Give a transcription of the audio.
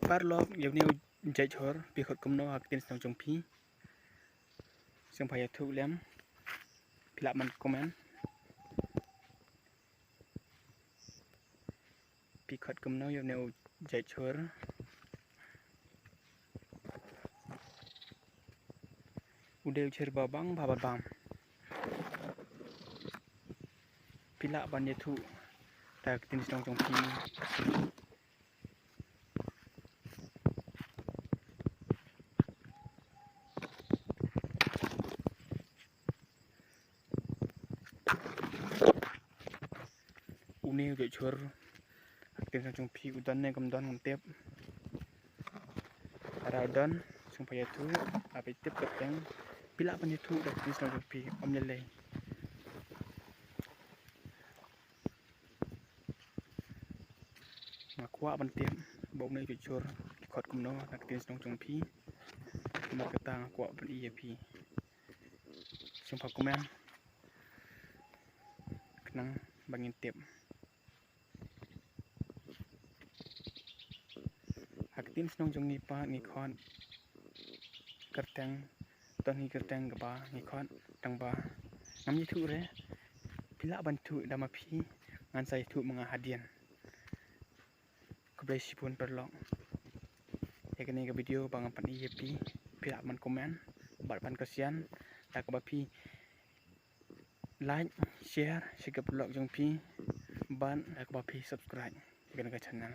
paralok yêu chạy jhur bị khot kumno ktien sngewbha jong phi sngewbha iathh lem pilak man comment bị khot kumno yêu chạy jhur udah jhur babang babam pilak ban iathh ta ktien sngewbha jong phi uni chạy jhur ktien sngewbha jong phi udan ne kam don ngam tep ara udan sngewbha iathh ape tep kyrteng pilak ban iathh ta ktien sngewbha jong phi om lele khot ban tep bông này chạy jhur khot kumno ta ktien sngewbha jong phi mà ketang khot ban iathh sngewbha comment kenang bangin tep ktien sngewbha jong ni pa ni khot kyrteng ton ni kyrteng gaba ni khot tang ba ngam ni thu re pilak ban thu dama phi ngan sai thu mga hadian keblai sipun paralok ekene ke video bang pan iathh pilak man comment bat pan kasian tak ba phi like share sikap paralok jong phi ban tak ba phi subscribe ekene ke channel